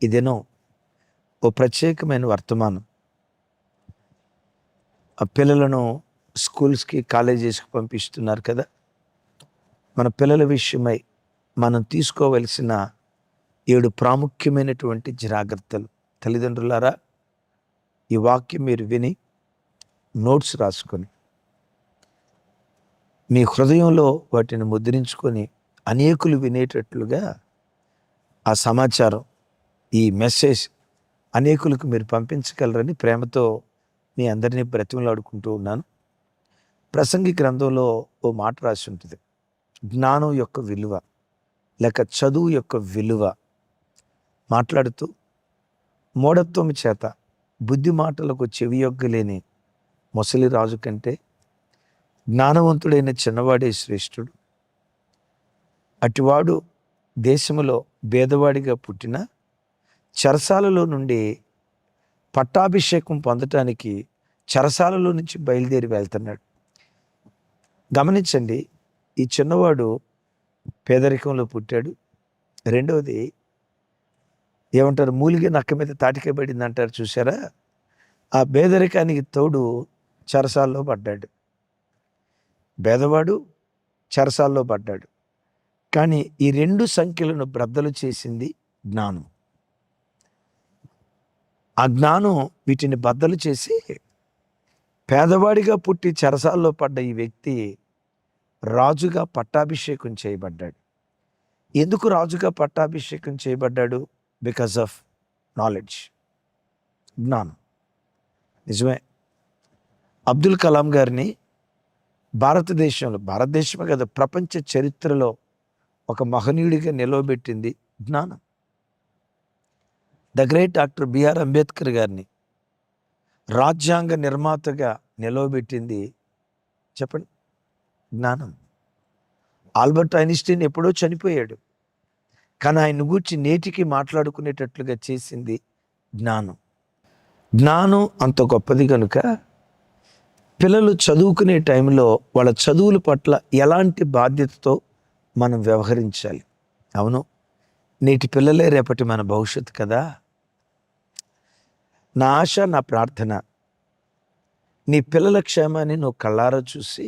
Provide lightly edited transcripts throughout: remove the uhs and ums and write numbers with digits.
ఇదేనో ఓ ప్రత్యేకమైన వర్తమానం. ఆ పిల్లలను స్కూల్స్కి కాలేజెస్కి పంపిస్తున్నారు కదా. మన పిల్లల విషయమై మనం తీసుకోవలసిన 7 ప్రాముఖ్యమైనటువంటి జాగ్రత్తలు. తల్లిదండ్రులారా, ఈ వాక్యం మీరు విని నోట్స్ రాసుకొని మీ హృదయంలో వాటిని ముద్రించుకొని అనేకులు వినేటట్లుగా ఆ సమాచారం, ఈ మెసేజ్ అనేకులకు మీరు పంపించగలరని ప్రేమతో మీ అందరినీ బ్రతిమలాడుకుంటూ ఉన్నాను. ప్రసంగి గ్రంథంలో ఓ మాట రాసి ఉంటుంది. జ్ఞానం యొక్క విలువ లేక చదువు యొక్క విలువ మాట్లాడుతూ, మూఢత్వం చేత బుద్ధి మాటలకు చెవియొగ్గలేని ముసలి రాజు కంటే జ్ఞానవంతుడైన చిన్నవాడే శ్రేష్ఠుడు. అటివాడు దేశంలో భేదవాడిగా పుట్టిన చెరసాలలో నుండి పట్టాభిషేకం పొందటానికి చెరసాలలో నుంచి బయలుదేరి వెళ్తున్నాడు. గమనించండి, ఈ చిన్నవాడు పేదరికంలో పుట్టాడు. రెండవది ఏమంటారు, మూలిగే నక్క మీద తాటికాయ పడింది అంటారు చూసారా. ఆ పేదరికానికి తోడు చెరసాల్లో పడ్డాడు. పేదవాడు చెరసాల్లో పడ్డాడు. కానీ ఈ 2 సంఖ్యలను బ్రద్దలు చేసింది జ్ఞానం. ఆ జ్ఞానం వీటిని బద్దలు చేసి పేదవాడిగా పుట్టి చెరసాల్లో పడ్డ ఈ వ్యక్తి రాజుగా పట్టాభిషేకం చేయబడ్డాడు. ఎందుకు రాజుగా పట్టాభిషేకం చేయబడ్డాడు? బికాస్ ఆఫ్ నాలెడ్జ్, జ్ఞానం. నిజమే, అబ్దుల్ కలాం గారిని భారతదేశమే కదా, ప్రపంచ చరిత్రలో ఒక మహనీయుడిగా నిలవబెట్టింది జ్ఞానం. The great doctor B R Ambedkar గారిని రాజ్యాంగ నిర్మాతగా నిలవబెట్టింది చెప్పండి, జ్ఞానం. ఆల్బర్ట్ ఐన్స్టీన్ ఎప్పుడో చనిపోయాడు, కానీ ఆయన గూర్చి నేటికి మాట్లాడుకునేటట్లుగా చేసింది జ్ఞానం. జ్ఞానం అంత గొప్పది కనుక పిల్లలు చదువుకునే టైంలో వాళ్ళ చదువుల పట్ల ఎలాంటి బాధ్యతతో మనం వ్యవహరించాలి. అవును, నేటి పిల్లలే రేపటి మన భవిష్యత్తు కదా. నా ఆశ, నా ప్రార్థన, నీ పిల్లల క్షేమాన్ని నువ్వు కళ్ళారా చూసి,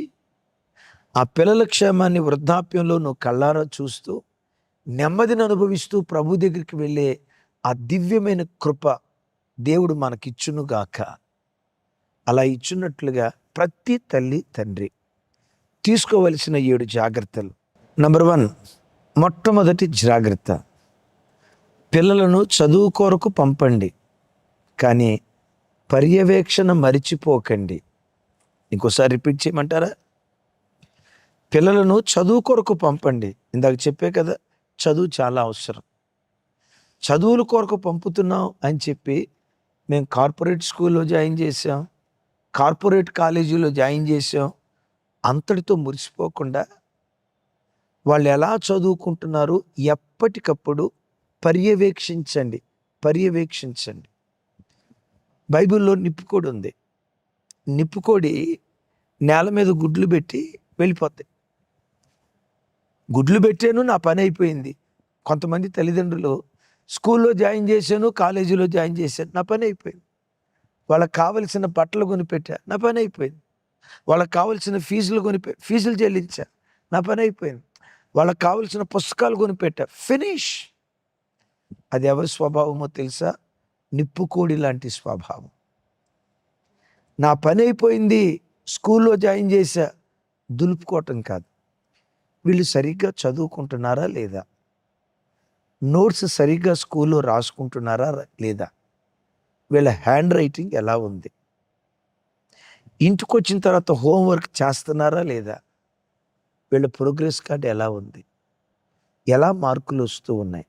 ఆ పిల్లల క్షేమాన్ని వృద్ధాప్యంలో నువ్వు కళ్ళారా చూస్తూ నెమ్మదిని అనుభవిస్తూ ప్రభు దగ్గరికి వెళ్ళే ఆ దివ్యమైన కృప దేవుడు మనకిచ్చునుగాక. అలా ఇచ్చున్నట్లుగా ప్రతి తల్లి తండ్రి తీసుకోవలసిన 7 జాగ్రత్తలు. నంబర్ 1, మొట్టమొదటి జాగ్రత్త, పిల్లలను చదువు కొరకు పంపండి, కానీ పర్యవేక్షణ మరిచిపోకండి. ఇంకోసారి రిపీట్ చేయమంటారా? పిల్లలను చదువు కొరకు పంపండి. ఇందాక చెప్పే కదా, చదువు చాలా అవసరం. చదువుల కొరకు పంపుతున్నాం అని చెప్పి మేము కార్పొరేట్ స్కూల్లో జాయిన్ చేసాం, కార్పొరేట్ కాలేజీలో జాయిన్ చేసాం, అంతటితో మురిసిపోకుండా వాళ్ళు ఎలా చదువుకుంటున్నారు ఎప్పటికప్పుడు పర్యవేక్షించండి. బైబిల్లో నిప్పుకోడి ఉంది. నిప్పుకోడి నేల మీద గుడ్లు పెట్టి వెళ్ళిపోతాయి. గుడ్లు పెట్టాను, నా పని అయిపోయింది. కొంతమంది తల్లిదండ్రులు స్కూల్లో జాయిన్ చేశాను, కాలేజీలో జాయిన్ చేశాను, నా పని అయిపోయింది. వాళ్ళకి కావలసిన బట్టలు కొనిపెట్టా, నా పని అయిపోయింది. వాళ్ళకి కావలసిన ఫీజులు చెల్లించా, నా పని అయిపోయింది. వాళ్ళకి కావలసిన పుస్తకాలు కొనిపెట్టా, ఫినిష్. అది ఎవరి స్వభావమో తెలుసా? నిప్పుకోడి లాంటి స్వభావం. నా పని అయిపోయింది, స్కూల్లో జాయిన్ చేశా, దులుపుకోవటం కాదు. వీళ్ళు సరిగ్గా చదువుకుంటున్నారా లేదా? నోట్స్ సరిగ్గా స్కూల్లో రాసుకుంటున్నారా లేదా? వీళ్ళ హ్యాండ్ రైటింగ్ ఎలా ఉంది? ఇంటికి వచ్చిన తర్వాత హోంవర్క్ చేస్తున్నారా లేదా? వీళ్ళ ప్రోగ్రెస్ కార్డ్ ఎలా ఉంది? ఎలా మార్కులు వస్తూ ఉన్నాయి?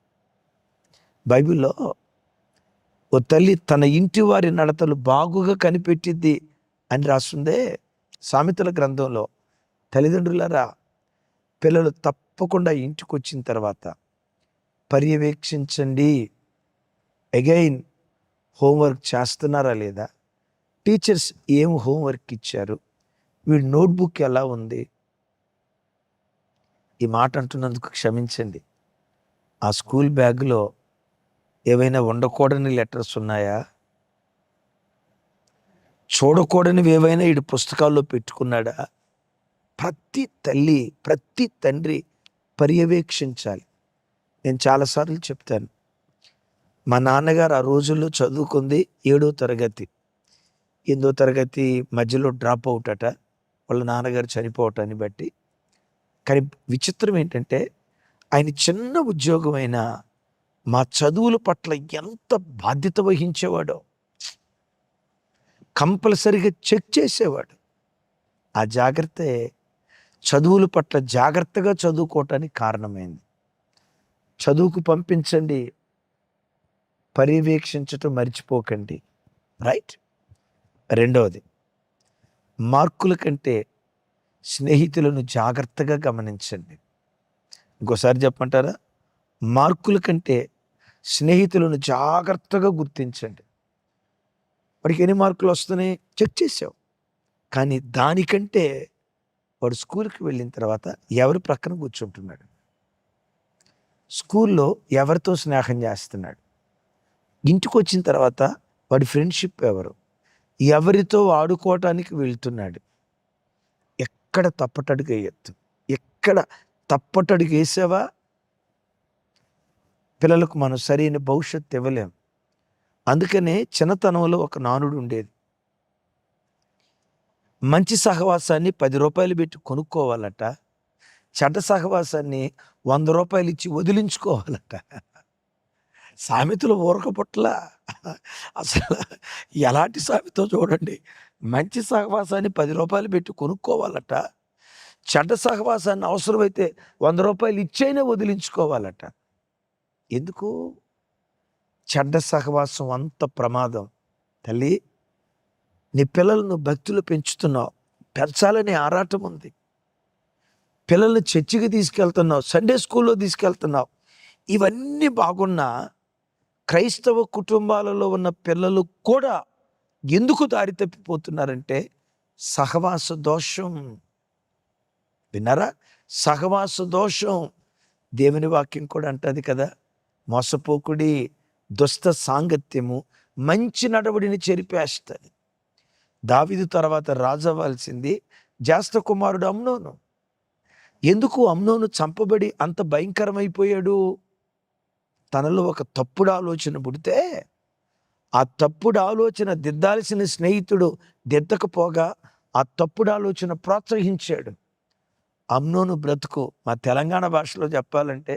బైబిల్లో ఓ తల్లి తన ఇంటి వారి నడతలు బాగుగా కనిపెట్టిద్ది అని రాస్తుందే సామెతల గ్రంథంలో. తల్లిదండ్రులారా, పిల్లలు తప్పకుండా ఇంటికి వచ్చిన తర్వాత పర్యవేక్షించండి. అగైన్, హోంవర్క్ చేస్తున్నారా లేదా? టీచర్స్ ఏం హోంవర్క్ ఇచ్చారు? వీడి నోట్బుక్ ఎలా ఉంది? ఈ మాట అంటున్నందుకు క్షమించండి. ఆ స్కూల్ బ్యాగ్లో ఏవైనా ఉండకూడని లెటర్స్ ఉన్నాయా? చూడకూడనివి ఏవైనా ఈడు పుస్తకాల్లో పెట్టుకున్నాడా? ప్రతి తల్లి, ప్రతి తండ్రి పర్యవేక్షించాలి. నేను చాలాసార్లు చెప్తాను. మా నాన్నగారు ఆ రోజుల్లో చదువుకుంది 7వ తరగతి. 8వ తరగతి మధ్యలో డ్రాప్ అవుట్ అట, వాళ్ళ నాన్నగారు చనిపోవటాన్ని బట్టి. కానీ విచిత్రం ఏంటంటే, ఆయన చిన్న ఉద్యోగమైన మా చదువుల పట్ల ఎంత బాధ్యత వహించేవాడో. కంపల్సరిగా చెక్ చేసేవాడు. ఆ జాగ్రత్తే చదువుల పట్ల జాగ్రత్తగా చదువుకోవటానికి కారణమైంది. చదువుకు పంపించండి, పర్యవేక్షించటం మర్చిపోకండి. రైట్. రెండవది, మార్కుల కంటే స్నేహితులను జాగ్రత్తగా గమనించండి. ఇంకోసారి చెప్పమంటారా? మార్కుల కంటే స్నేహితులను జాగ్రత్తగా గుర్తించండి. వాడికి ఎన్ని మార్కులు వస్తున్నాయి చెక్ చేసావు, కానీ దానికంటే వాడు స్కూల్కి వెళ్ళిన తర్వాత ఎవరి ప్రక్కన కూర్చుంటున్నాడు, స్కూల్లో ఎవరితో స్నేహం చేస్తున్నాడు, ఇంటికి వచ్చిన తర్వాత వాడి ఫ్రెండ్షిప్ ఎవరితో ఆడుకోవటానికి వెళ్తున్నాడు. ఎక్కడ తప్పటడుగు వేయొద్దు. ఎక్కడ తప్పటడుగు వేసావా పిల్లలకు మనం సరైన భవిష్యత్తు ఇవ్వలేం. అందుకనే చిన్నతనంలో ఒక నానుడు ఉండేది, మంచి సహవాసాన్ని 10 రూపాయలు పెట్టి కొనుక్కోవాలట, చెడ్డ సహవాసాన్ని 100 రూపాయలు ఇచ్చి వదిలించుకోవాలట. సామెతలు ఊరకపట్ల అసలు ఎలాంటి సామెతో చూడండి. మంచి సహవాసాన్ని 10 రూపాయలు పెట్టి కొనుక్కోవాలట, చెడ్డ సహవాసాన్ని అవసరమైతే 100 రూపాయలు ఇచ్చైనా వదిలించుకోవాలట. ఎందుకు? చెడ్డ సహవాసం అంత ప్రమాదం. తల్లి, నీ పిల్లలను భక్తులు పెంచుతున్నావు, పెంచాలని ఆరాటం ఉంది. పిల్లల్ని చర్చికి తీసుకెళ్తున్నావు, సండే స్కూల్లో తీసుకెళ్తున్నావు. ఇవన్నీ బాగున్నా క్రైస్తవ కుటుంబాలలో ఉన్న పిల్లలు కూడా ఎందుకు దారి తప్పిపోతున్నారంటే సహవాస దోషం. విన్నారా? సహవాస దోషం. దేవుని వాక్యం కూడా అంటది కదా, మోసపోకుడి, దుష్ట సాంగత్యము మంచి నడవడిని చెరిపేస్తుంది. దావీదు తర్వాత రాజవ్వాల్సింది జ్యేష్ఠ కుమారుడు అమ్నోను. ఎందుకు అమ్నోను చంపబడి అంత భయంకరమైపోయాడు? తనలో ఒక తప్పుడు ఆలోచన పుడితే ఆ తప్పుడు ఆలోచన దిద్దాల్సిన స్నేహితుడు దిద్దకపోగా ఆ తప్పుడు ఆలోచన ప్రోత్సహించాడు. అమ్నోను బ్రతుకు, మా తెలంగాణ భాషలో చెప్పాలంటే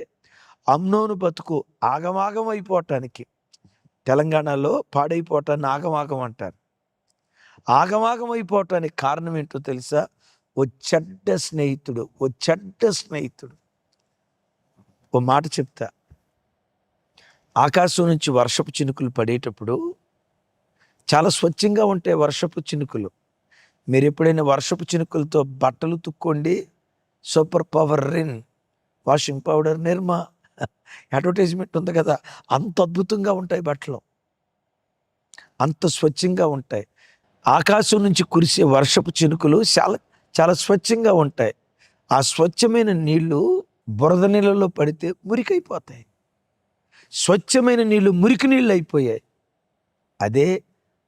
అమ్నోను బతుకు ఆగమాగం అయిపోవటానికి, తెలంగాణలో పాడైపోవటాన్ని ఆగమాగం అంటారు. ఆగమాగం అయిపోవటానికి కారణం ఏంటో తెలుసా? ఓ చెడ్డ స్నేహితుడు. ఓ మాట చెప్తా. ఆకాశం నుంచి వర్షపు చినుకులు పడేటప్పుడు చాలా స్వచ్ఛంగా ఉంటాయి వర్షపు చినుకులు. మీరు ఎప్పుడైనా వర్షపు చినుకులతో బట్టలు తుక్కోండి. Super power Rin washing powder Nirma advertisement ఉంది కదా, అంత అద్భుతంగా ఉంటాయి బట్టలు, అంత స్వచ్ఛంగా ఉంటాయి. ఆకాశం నుంచి కురిసే వర్షపు చినుకులు చాలా చాలా స్వచ్ఛంగా ఉంటాయి. ఆ స్వచ్ఛమైన నీళ్లు బురద నీళ్ళలో పడితే మురికైపోతాయి. స్వచ్ఛమైన నీళ్లు మురికి నీళ్ళు అయిపోయాయి. అదే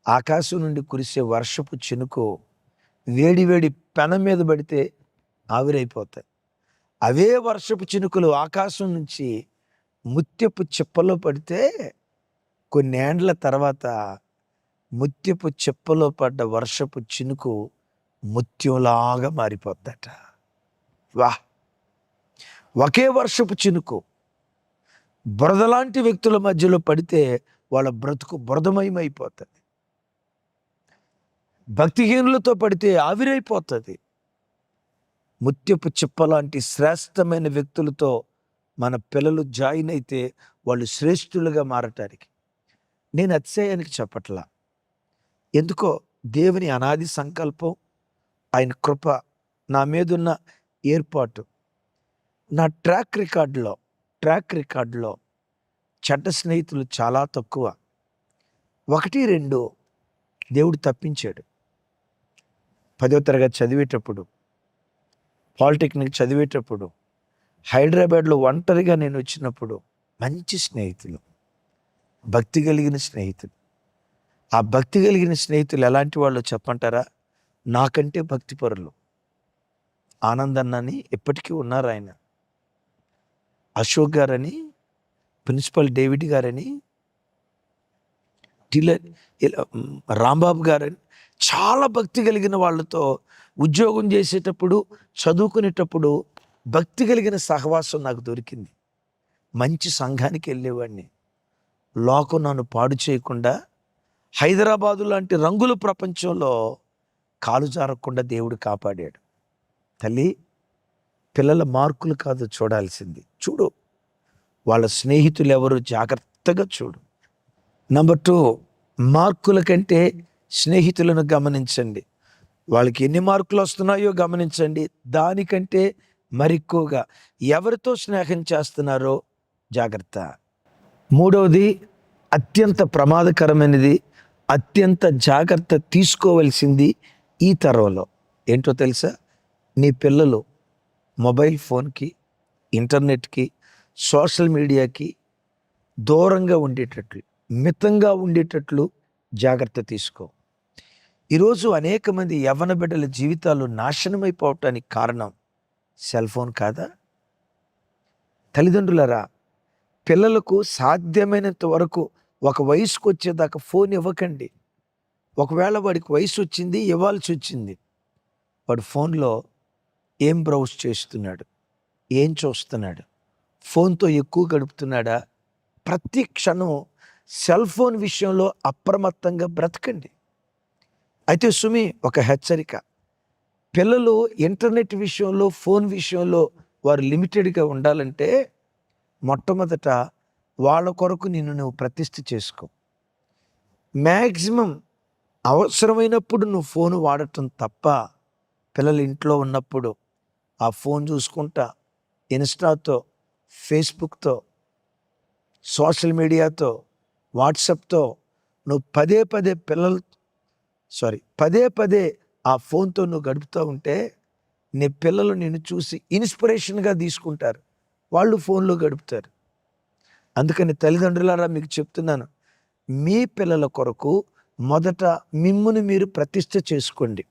ఆకాశం నుండి కురిసే వర్షపు చినుకు వేడి వేడి పెనం మీద పడితే ఆవిరైపోతాయి. అవే వర్షపు చినుకులు ఆకాశం నుంచి ముత్యపు చిప్పలో పడితే కొన్నేండ్ల తర్వాత ముత్యపు చిప్పలో పడ్డ వర్షపు చినుకు ముత్యంలాగా మారిపోద్దట. వాహ్! ఒకే వర్షపు చినుకు బురదలాంటి వ్యక్తుల మధ్యలో పడితే వాళ్ళ బ్రతుకు బురదమయమైపోతుంది. భక్తిహీనులతో పడితే ఆవిరైపోతుంది. ముత్యపు చిప్పలాంటి శ్రేష్టమైన వ్యక్తులతో మన పిల్లలు జాయిన్ అయితే వాళ్ళు శ్రేష్ఠులుగా మారటానికి. నేను అతిశయానికి చెప్పట్లా. ఎందుకో దేవుని అనాది సంకల్పం, ఆయన కృప, నా మీదున్న ఏర్పాటు, నా ట్రాక్ రికార్డులో చెడ్డ స్నేహితులు చాలా తక్కువ. 1, 2 దేవుడు తప్పించాడు. 10వ తరగతి చదివేటప్పుడు, పాలిటెక్నిక్ చదివేటప్పుడు, హైదరాబాద్లో ఒంటరిగా నేను వచ్చినప్పుడు మంచి స్నేహితులు. భక్తి కలిగిన స్నేహితులు. ఆ భక్తి కలిగిన స్నేహితులు ఎలాంటి వాళ్ళు చెప్పంటారా? నాకంటే భక్తిపరులు. ఆనందన్నని ఎప్పటికీ ఉన్నారు ఆయన. అశోక్ గారని, ప్రిన్సిపల్ డేవిడ్ గారని, రాంబాబు గారని చాలా భక్తి కలిగిన వాళ్ళతో ఉద్యోగం చేసేటప్పుడు, చదువుకునేటప్పుడు భక్తి కలిగిన సహవాసం నాకు దొరికింది. మంచి సంఘానికి వెళ్ళేవాడిని. లోకం నన్ను పాడు చేయకుండా హైదరాబాదు లాంటి రంగుల ప్రపంచంలో కాలు జారకుండా దేవుడు కాపాడాడు. తల్లి, పిల్లల మార్కులు కాదు చూడాల్సింది, చూడు వాళ్ళ స్నేహితులు ఎవరు జాగ్రత్తగా చూడు. నెంబర్ 2, మార్కుల కంటే స్నేహితులను గమనించండి. వాళ్ళకి ఎన్ని మార్కులు వస్తున్నాయో గమనించండి. దానికంటే మరెక్కువగా ఎవరితో స్నేహం చేస్తున్నారో జాగ్రత్త. 3వది, అత్యంత ప్రమాదకరమైనది, అత్యంత జాగ్రత్త తీసుకోవలసింది ఈ తరంలో ఏంటో తెలుసా? నీ పిల్లలు మొబైల్ ఫోన్కి, ఇంటర్నెట్కి, సోషల్ మీడియాకి దూరంగా ఉండేటట్లు, మితంగా ఉండేటట్లు జాగ్రత్త తీసుకో. ఈరోజు అనేక మంది యవ్వన బిడ్డల జీవితాలు నాశనమైపోవటానికి కారణం సెల్ ఫోన్ కాదా? తల్లిదండ్రులరా, పిల్లలకు సాధ్యమైనంత వరకు ఒక వయసుకు వచ్చేదాకా ఫోన్ ఇవ్వకండి. ఒకవేళ వాడికి వయసు వచ్చింది, ఇవ్వాల్సి వచ్చింది, వాడు ఫోన్లో ఏం బ్రౌజ్ చేస్తున్నాడు, ఏం చూస్తున్నాడు, ఫోన్తో ఎక్కువ గడుపుతున్నాడా? ప్రతి క్షణం సెల్ ఫోన్ విషయంలో అప్రమత్తంగా బ్రతకండి. అయితే సుమి, ఒక హెచ్చరిక, పిల్లలు ఇంటర్నెట్ విషయంలో, ఫోన్ విషయంలో వారు లిమిటెడ్గా ఉండాలంటే మొట్టమొదట వాళ్ళ కొరకు నిన్ను నువ్వు ప్రతిష్ఠ చేసుకో. మ్యాక్సిమం అవసరమైనప్పుడు నువ్వు ఫోన్ వాడటం తప్ప, పిల్లలు ఇంట్లో ఉన్నప్పుడు ఆ ఫోన్ చూసుకుంటా ఇన్స్టాతో, ఫేస్బుక్తో, సోషల్ మీడియాతో, వాట్సాప్తో నువ్వు పదే పదే ఆ ఫోన్తో నువ్వు గడుపుతూ ఉంటే నీ పిల్లలు నిన్ను చూసి ఇన్స్పిరేషన్గా తీసుకుంటారు, వాళ్ళు ఫోన్లో గడుపుతారు. అందుకని తల్లిదండ్రులారా మీకు చెప్తున్నాను, మీ పిల్లల కొరకు మొదట మిమ్ముని మీరు ప్రతిష్ఠ చేసుకోండి.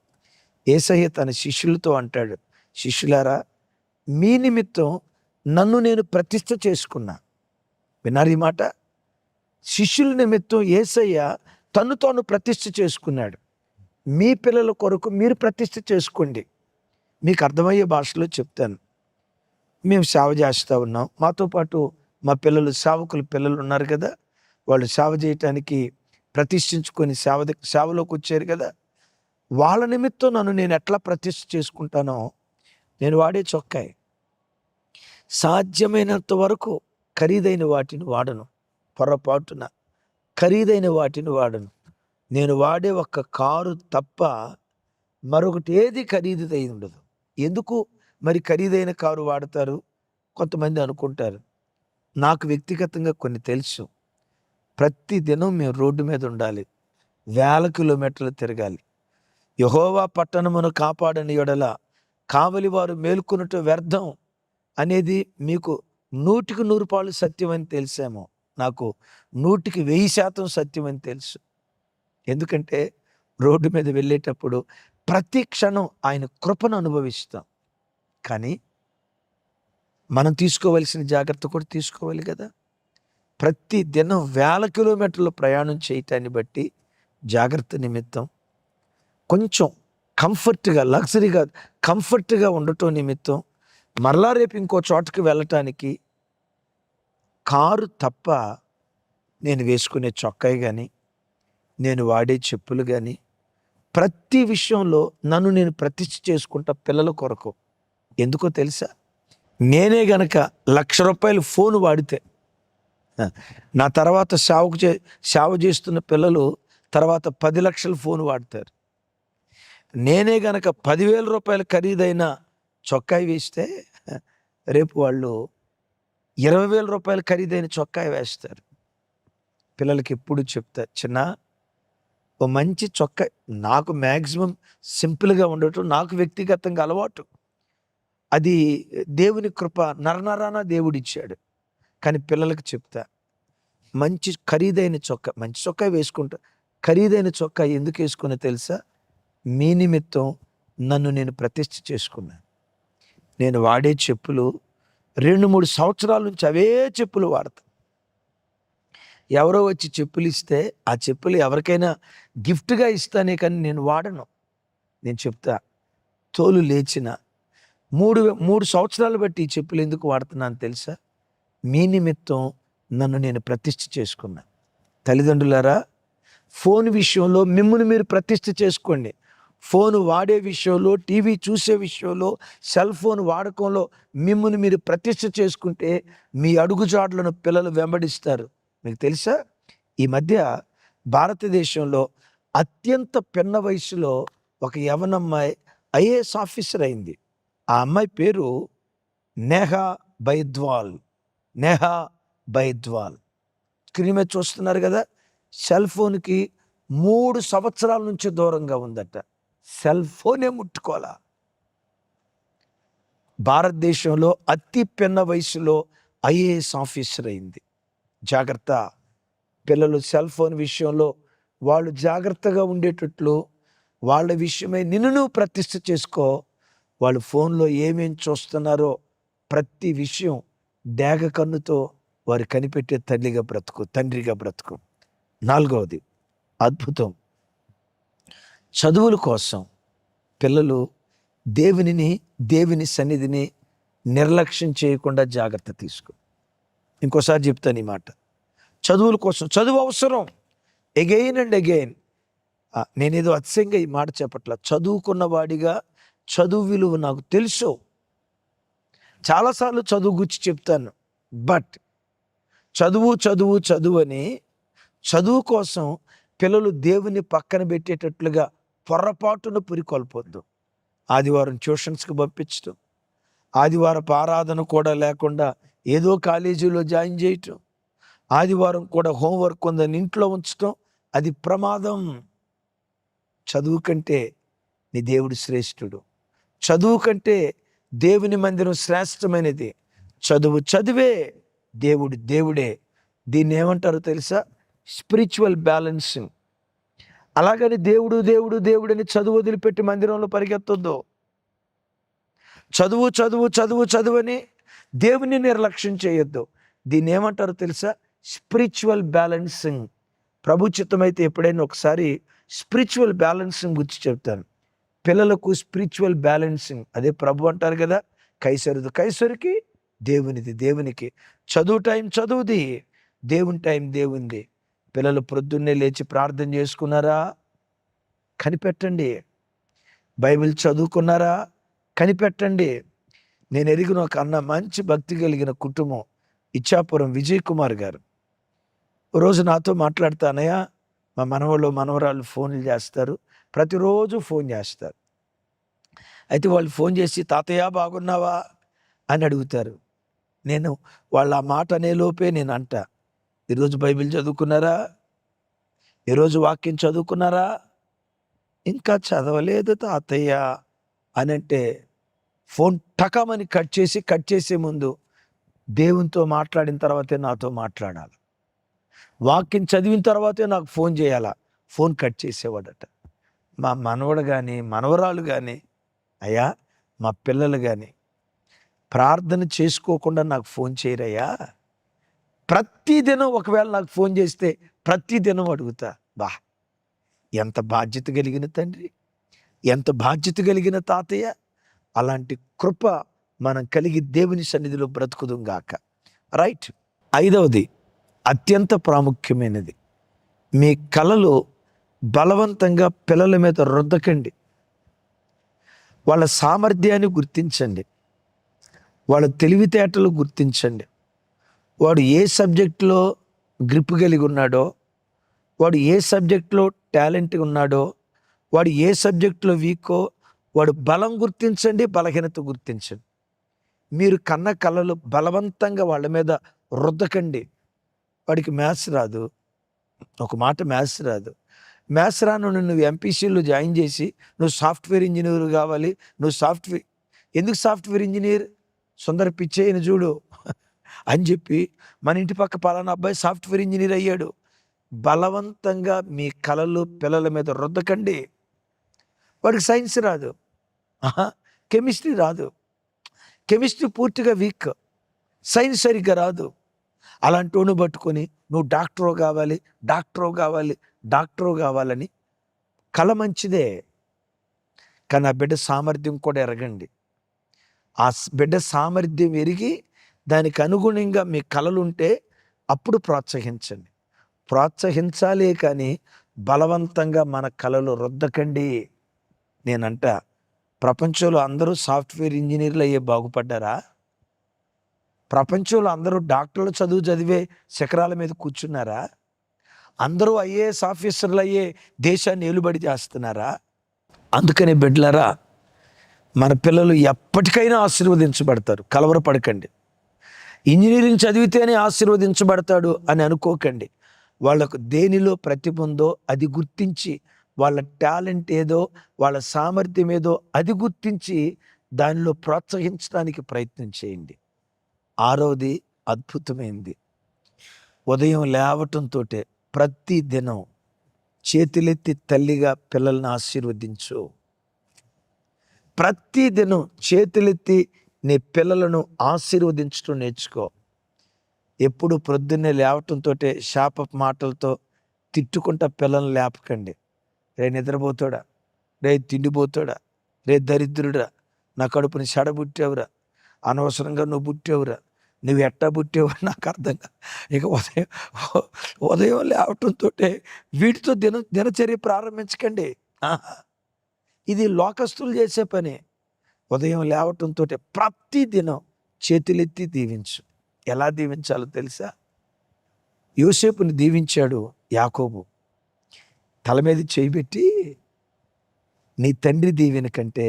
యేసయ్య తన శిష్యులతో అంటాడు, శిష్యులారా, మీ నిమిత్తం నన్ను నేను ప్రతిష్ఠ చేసుకున్నా. విన్నారు ఈ మాట? శిష్యుల నిమిత్తం యేసయ్య తను తాను ప్రతిష్ఠ చేసుకున్నాడు. మీ పిల్లల కొరకు మీరు ప్రతిష్ఠ చేసుకోండి. మీకు అర్థమయ్యే భాషలో చెప్తాను. మేము సేవ చేస్తూ ఉన్నాం, మాతో పాటు మా పిల్లలు, సేవకుల పిల్లలు ఉన్నారు కదా, వాళ్ళు సేవ చేయటానికి ప్రతిష్ఠించుకొని సేవలోకి వచ్చారు కదా, వాళ్ళ నిమిత్తం నన్ను నేను ఎట్లా ప్రతిష్ఠ చేసుకుంటానో, నేను వాడే చొక్కాయి సాధ్యమైనంత వరకు ఖరీదైన వాటిని వాడను, పొరపాటున ఖరీదైన వాటిని వాడను. నేను వాడే ఒక కారు తప్ప మరొకటి ఏది ఖరీదై ఉండదు. ఎందుకు మరి ఖరీదైన కారు వాడతారు? కొంతమంది అనుకుంటారు. నాకు వ్యక్తిగతంగా కొన్ని తెలుసు. ప్రతి దినం మేము రోడ్డు మీద ఉండాలి, 1000 కిలోమీటర్లు తిరగాలి. యెహోవా పట్టణమును కాపాడని యెడల కావలి వారు మేల్కొనుట వ్యర్థం అనేది మీకు 100కి 100 పాళ్ళు సత్యం అని తెలిసేమో, నాకు 100కి 1000% సత్యం అని తెలుసు. ఎందుకంటే రోడ్డు మీద వెళ్ళేటప్పుడు ప్రతి క్షణం ఆయన కృపను అనుభవిస్తాం. కానీ మనం తీసుకోవలసిన జాగ్రత్త కూడా తీసుకోవాలి కదా. ప్రతి దినం 1000 కిలోమీటర్లు ప్రయాణం చేయటాన్ని బట్టి జాగ్రత్త నిమిత్తం కొంచెం కంఫర్ట్గా, లగ్జరీగా, కంఫర్ట్గా ఉండటం నిమిత్తం మరలా రేపు ఇంకో చోటకి వెళ్ళటానికి కారు తప్ప నేను వేసుకునే చొక్కాయి కానీ, నేను వాడే చెప్పులు కానీ, ప్రతి విషయంలో నన్ను నేను ప్రతిష్ఠ చేసుకుంటా పిల్లల కొరకు. ఎందుకో తెలుసా? నేనే గనక ₹1,00,000 ఫోన్ వాడితే నా తర్వాత సేవ చేస్తున్న పిల్లలు తర్వాత 10 లక్షల ఫోన్ వాడతారు. నేనే గనక ₹10,000 ఖరీదైన చొక్కాయి వేస్తే రేపు వాళ్ళు ₹20,000 ఖరీదైన చొక్కాయి వేస్తారు. పిల్లలకి ఎప్పుడు చెప్తా, చిన్న ఓ మంచి చొక్కా, నాకు మ్యాక్సిమం సింపుల్గా ఉండటం నాకు వ్యక్తిగతంగా అలవాటు. అది దేవుని కృప, నరనరాన దేవుడిచ్చాడు. కానీ పిల్లలకు చెప్తా, మంచి ఖరీదైన చొక్కా, మంచి చొక్కా వేసుకుంటా, ఖరీదైన చొక్కా ఎందుకు వేసుకున్నా తెలుసా? మీ నిమిత్తం నన్ను నేను ప్రతిష్ఠ చేసుకున్నాను. నేను వాడే చెప్పులు 2-3 సంవత్సరాల నుంచి అవే చెప్పులు వాడతా. ఎవరో వచ్చి చెప్పులు ఇస్తే ఆ చెప్పులు ఎవరికైనా గిఫ్ట్గా ఇస్తానే కానీ నేను వాడను. నేను చెప్తా, తోలు లేచిన 3 సంవత్సరాలు బట్టి ఈ చెప్పులు ఎందుకు వాడుతున్నాను తెలుసా? మీ నిమిత్తం నన్ను నేను ప్రతిష్ఠ చేసుకున్నా. తల్లిదండ్రులారా, ఫోన్ విషయంలో మిమ్మల్ని మీరు ప్రతిష్ఠ చేసుకోండి. ఫోన్ వాడే విషయంలో, టీవీ చూసే విషయంలో, సెల్ ఫోన్ వాడకంలో మిమ్మల్ని మీరు ప్రతిష్ఠ చేసుకుంటే మీ అడుగుజాడలను పిల్లలు వెంబడిస్తారు. మీకు తెలుసా, ఈ మధ్య భారతదేశంలో అత్యంత పిన్న వయసులో ఒక యవనమ్మాయి ఐఏఎస్ ఆఫీసర్ అయింది. ఆ అమ్మాయి పేరు నేహా బైద్వాల్. నేహా బైద్వాల్ స్క్రీన్ మీద చూస్తున్నారు కదా. సెల్ ఫోన్కి 3 సంవత్సరాల నుంచి దూరంగా ఉందట. సెల్ ఫోనే ముట్టుకోవాలా. భారతదేశంలో అతి పిన్న వయసులో ఐఏఎస్ ఆఫీసర్ అయింది. జాగ్రత్త, పిల్లలు సెల్ ఫోన్ విషయంలో వాళ్ళు జాగ్రత్తగా ఉండేటట్లు వాళ్ళ విషయమై నిన్ను ప్రతిష్ఠ చేసుకో. వాళ్ళు ఫోన్లో ఏమేం చూస్తున్నారో ప్రతి విషయం డేగ కన్నుతో వారు కనిపెట్టే తల్లిగా బ్రతుకు, తండ్రిగా బ్రతుకు. 4వది అద్భుతం, చదువుల కోసం పిల్లలు దేవుని సన్నిధిని నిర్లక్ష్యం చేయకుండా జాగ్రత్త తీసుకో. ఇంకోసారి చెప్తాను ఈ మాట. చదువుల కోసం, చదువు అవసరం, ఎగైన్ అండ్ అగైన్. నేనేదో అతిశయంగా ఈ మాట చెప్పట్లా. చదువుకున్న వాడిగా చదువు విలువ నాకు తెలుసు. చాలాసార్లు చదువు గురించి చెప్తాను. బట్ చదువు అని చదువు కోసం పిల్లలు దేవుని పక్కన పెట్టేటట్లుగా పొరపాటున పురికొల్పొద్దు. ఆదివారం ట్యూషన్స్కి పంపించడం, ఆదివారపు ఆరాధన కూడా లేకుండా ఏదో కాలేజీలో జాయిన్ చేయటం, ఆదివారం కూడా హోంవర్క్ ఉందని ఇంట్లో ఉంచటం, అది ప్రమాదం. చదువు కంటే నీ దేవుడు శ్రేష్ఠుడు. చదువు కంటే దేవుని మందిరం శ్రేష్టమైనది. చదువే, దేవుడే. దీన్ని ఏమంటారో తెలుసా? Spiritual balancing. అలాగని దేవుడు అని చదువు వదిలిపెట్టి మందిరంలో పరిగెత్తొద్దు. చదువు అని దేవుని నిర్లక్ష్యం చేయొద్దు. దీన్ని ఏమంటారో తెలుసా? Spiritual balancing. ప్రభు చిత్తమైతే ఎప్పుడైనా ఒకసారి స్పిరిచువల్ బ్యాలెన్సింగ్ గురించి చెప్తాను. పిల్లలకు స్పిరిచువల్ బ్యాలెన్సింగ్, అదే ప్రభు అంటారు కదా, కైసరుది కైసరికి, దేవునిది దేవునికి. చదువు టైం చదువుది, దేవుని టైం దేవుంది. పిల్లలు ప్రొద్దున్నే లేచి ప్రార్థన చేసుకున్నారా? కనిపెట్టండి. బైబిల్ చదువుకున్నారా? కనిపెట్టండి. నేను ఎరిగిన ఒక అన్న, మంచి భక్తి కలిగిన కుటుంబం, ఇచ్చాపురం విజయ్ కుమార్ గారు. రోజు నాతో మాట్లాడతానయ్యా, మా మనవళ్ళు మనవరాళ్ళు ఫోన్లు చేస్తారు, ప్రతిరోజు ఫోన్ చేస్తారు. అయితే వాళ్ళు ఫోన్ చేసి తాతయ్య బాగున్నావా అని అడుగుతారు. నేను వాళ్ళ ఆ మాట అనేలోపే నేను అంట, ఈరోజు బైబిల్ చదువుకున్నారా? ఈరోజు వాక్యం చదువుకున్నారా? ఇంకా చదవలేదు తాతయ్య అని అంటే ఫోన్ టకమని కట్ చేసే ముందు దేవునితో మాట్లాడిన తర్వాతే నాతో మాట్లాడాలి. వాక్యం చదివిన తర్వాతే నాకు ఫోన్ చేయాలా. ఫోన్ కట్ చేసేవాడట. మా మనవడు కానీ మనవరాలు కానీ, అయ్యా మా పిల్లలు కానీ ప్రార్థన చేసుకోకుండా నాకు ఫోన్ చేయరయ్యా. ప్రతిదినం ఒకవేళ నాకు ఫోన్ చేస్తే ప్రతిదినం అడుగుతా. ఎంత బాధ్యత కలిగిన తండ్రి, ఎంత బాధ్యత కలిగిన తాతయ్య. అలాంటి కృప మనం కలిగి దేవుని సన్నిధిలో బ్రతుకుదుం గాక. రైట్. 5వది అత్యంత ప్రాముఖ్యమైనది, మీ కలలు బలవంతంగా పిల్లల మీద రుద్దకండి. వాళ్ళ సామర్థ్యాన్ని గుర్తించండి, వాళ్ళ తెలివితేటలు గుర్తించండి. వాడు ఏ సబ్జెక్టులో గ్రిప్ కలిగి ఉన్నాడో, వాడు ఏ సబ్జెక్టులో టాలెంట్గా ఉన్నాడో, వాడు ఏ సబ్జెక్టులో వీకో వాడు బలం గుర్తించండి, బలహీనత గుర్తించండి. మీరు కన్న కళలు బలవంతంగా వాళ్ళ మీద రుద్దకండి. వాడికి మ్యాథ్స్ రాదు, ఒక మాట మ్యాథ్స్ రాదు, మ్యాథ్స్ రాను నువ్వు ఎంపీసీలో జాయిన్ చేసి నువ్వు సాఫ్ట్వేర్ ఇంజనీర్ కావాలి, నువ్వు ఎందుకు సాఫ్ట్వేర్ ఇంజనీర్? సుందర పిచ్చయ్యని చూడు, అని చెప్పి మన ఇంటి పక్క పలానా అబ్బాయి సాఫ్ట్వేర్ ఇంజనీర్ అయ్యాడు. బలవంతంగా మీ కలలు పిల్లల మీద రుద్దకండి. వాడికి సైన్స్ రాదు, కెమిస్ట్రీ రాదు, కెమిస్ట్రీ పూర్తిగా వీక్, సైన్స్ సరిగ్గా రాదు. అలాంటి వాడిని పట్టుకొని నువ్వు డాక్టరో కావాలని కళ మంచిదే, కానీ ఆ బిడ్డ సామర్థ్యం కూడా ఎరగండి. ఆ బిడ్డ సామర్థ్యం ఎరిగి దానికి అనుగుణంగా మీ కళలుంటే అప్పుడు ప్రోత్సహించాలే కానీ బలవంతంగా మన కళలు రుద్దకండి. నేనంట, ప్రపంచంలో అందరూ సాఫ్ట్వేర్ ఇంజనీర్లు అయ్యే బాగుపడ్డారా? ప్రపంచంలో అందరూ డాక్టర్లు చదివే శిఖరాల మీద కూర్చున్నారా? అందరూ ఐఏఎస్ ఆఫీసర్లు అయ్యే దేశాన్ని ఏలుబడి చేస్తున్నారా? అందుకని బిడ్డలారా, మన పిల్లలు ఎప్పటికైనా ఆశీర్వదించబడతారు. కలవరపడకండి. ఇంజనీరింగ్ చదివితేనే ఆశీర్వదించబడతాడు అని అనుకోకండి. వాళ్ళకు దేనిలో ప్రతిభ ఉందో అది గుర్తించి, వాళ్ళ టాలెంట్ ఏదో, వాళ్ళ సామర్థ్యం ఏదో అది గుర్తించి దానిలో ప్రోత్సహించడానికి ప్రయత్నం చేయండి. ఆరోది అద్భుతమైంది. ఉదయం లేవటంతో ప్రతి దినం చేతులెత్తి తల్లిగా పిల్లల్ని ఆశీర్వదించు. ప్రతి దినం చేతులెత్తి నీ పిల్లలను ఆశీర్వదించడం నేర్చుకో. ఎప్పుడు ప్రొద్దున్నే లేవటంతో శాప మాటలతో తిట్టుకుంటా పిల్లల్ని లేపకండి. రే నిద్రపోతాడా, రే తిండిపోతాడా, రే దరిద్రుడా, నా కడుపుని చెడబుట్టావురా, అనవసరంగా నువ్వు పుట్టావురా, నువ్వు ఎట్టా పుట్టావు నాకు అర్థం కాదు. ఇక ఉదయం లేవటంతో వీటితో దినచర్య ప్రారంభించకండి. ఇది లోకస్తులు చేసే పని. ఉదయం లేవటంతో ప్రతి దినం చేతులెత్తి దీవించు. ఎలా దీవించాలో తెలుసా? యోసేపుని దీవించాడు యాకోబు. తల మీద చేయబెట్టి, నీ తండ్రి దీవెన కంటే,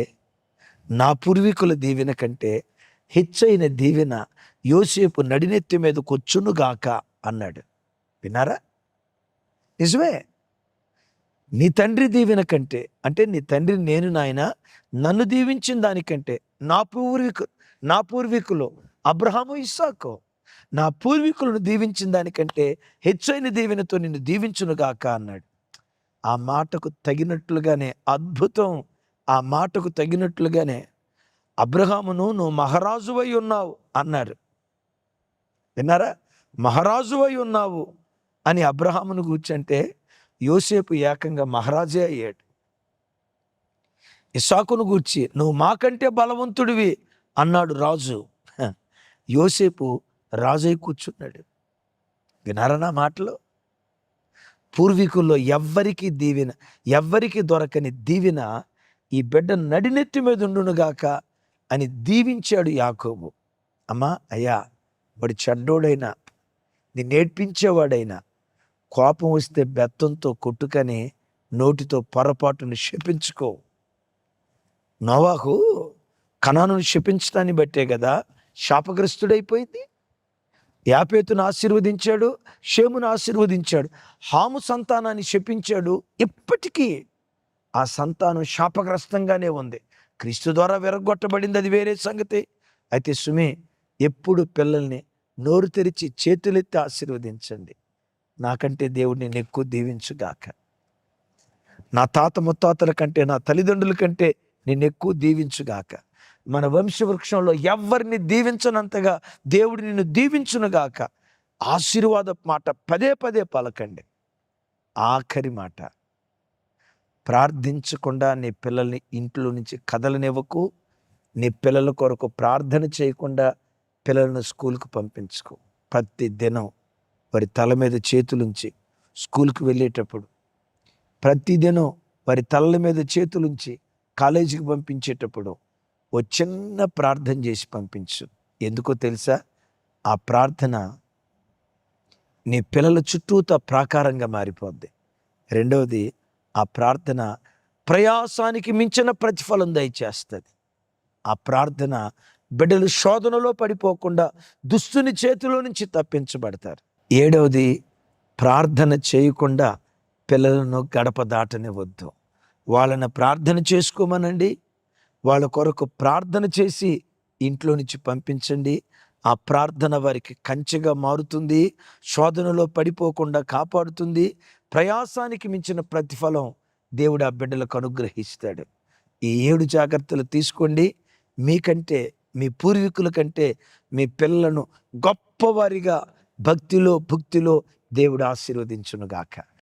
నా పూర్వీకుల దీవెన కంటే హెచ్చైన దీవెన యోసేపు నడినెత్తి మీద కొచ్చునుగాక అన్నాడు. విన్నారా? నిజమే. నీ తండ్రి దీవెన కంటే, అంటే నీ తండ్రి నేను నాయన నన్ను దీవించిన దానికంటే నా పూర్వీకులు అబ్రహాము, ఇస్సాకు, నా పూర్వీకులను దీవించిన దానికంటే హెచ్చైన దీవెనతో నిన్ను దీవించునుగాక అన్నాడు. ఆ మాటకు తగినట్లుగానే, అద్భుతం, ఆ మాటకు తగినట్లుగానే అబ్రహామును నువ్వు మహారాజువై ఉన్నావు అన్నారు. విన్నారా? మహారాజువై ఉన్నావు అని అబ్రహామును కూర్చంటే యోసేపు ఏకంగా మహారాజే అయ్యాడు. ఇస్సాకును గూర్చి నువ్వు మాకంటే బలవంతుడివి అన్నాడు రాజు. యోసేపు రాజై కూర్చున్నాడు. వినారా నా మాటలు? పూర్వీకుల్లో ఎవ్వరికి దొరకని దీవెన ఈ బిడ్డ నడినెత్తి మీద ఉండునుగాక అని దీవించాడు యాకోబు. అమ్మా, అయ్యా, వాడు చెడ్డోడైనా, నీ నేర్పించేవాడైనా కోపం వస్తే బెత్తంతో కొట్టుకని నోటితో పొరపాటును శపించుకో. నోవాహు కనానును శపించడాన్ని బట్టే కదా శాపగ్రస్తుడైపోయింది. యాపేతును ఆశీర్వదించాడు, షేమును ఆశీర్వదించాడు, హాము సంతానాన్ని శపించాడు. ఇప్పటికీ ఆ సంతానం శాపగ్రస్తంగానే ఉంది. క్రీస్తు ద్వారా విరగొట్టబడింది, అది వేరే సంగతి. అయితే సుమి, ఎప్పుడు పిల్లల్ని నోరు తెరిచి చేతులెత్తి ఆశీర్వదించండి. నాకంటే దేవుడు నేను ఎక్కువ దీవించుగాక, నా తాత ముత్తాతల కంటే, నా తల్లిదండ్రుల కంటే నేను ఎక్కువ దీవించుగాక. మన వంశవృక్షంలో ఎవరిని దీవించనంతగా దేవుడు నిన్ను దీవించునుగాక. ఆశీర్వాద మాట పదే పదే పలకండి. ఆఖరి మాట, ప్రార్థించకుండా నీ పిల్లల్ని ఇంట్లో నుంచి కదలనివ్వకు. నీ పిల్లల కొరకు ప్రార్థన చేయకుండా పిల్లలను స్కూల్కి పంపించుకో. ప్రతి దినం వారి తల మీద చేతులుంచి స్కూల్కి వెళ్ళేటప్పుడు, ప్రతిదినం వారి తలల మీద చేతులుంచి కాలేజీకి పంపించేటప్పుడు ఓ చిన్న ప్రార్థన చేసి పంపించు. ఎందుకో తెలుసా? ఆ ప్రార్థన నీ పిల్లల చుట్టూతా ప్రాకారంగా మారిపోద్ది. రెండవది, ఆ ప్రార్థన ప్రయాసానికి మించిన ప్రతిఫలం దయచేస్తుంది. ఆ ప్రార్థన బిడ్డలు శోధనలో పడిపోకుండా దుస్తుని చేతిలో నుంచి తప్పించబడతారు. ఏడవది, ప్రార్థన చేయకుండా పిల్లలను గడప దాటనివ్వద్దు. వాళ్ళని ప్రార్థన చేసుకోమనండి, వాళ్ళ కొరకు ప్రార్థన చేసి ఇంట్లో నుంచి పంపించండి. ఆ ప్రార్థన వారికి కంచెగా మారుతుంది, శోధనలో పడిపోకుండా కాపాడుతుంది. ప్రయాసానికి మించిన ప్రతిఫలం దేవుడు ఆ బిడ్డలకు అనుగ్రహిస్తాడు. ఈ 7 జాగ్రత్తలు తీసుకోండి. మీకంటే, మీ పూర్వీకుల కంటే మీ పిల్లలను గొప్పవారిగా భక్తిలో భుక్తిలో దేవుడు ఆశీర్వదించునుగాక.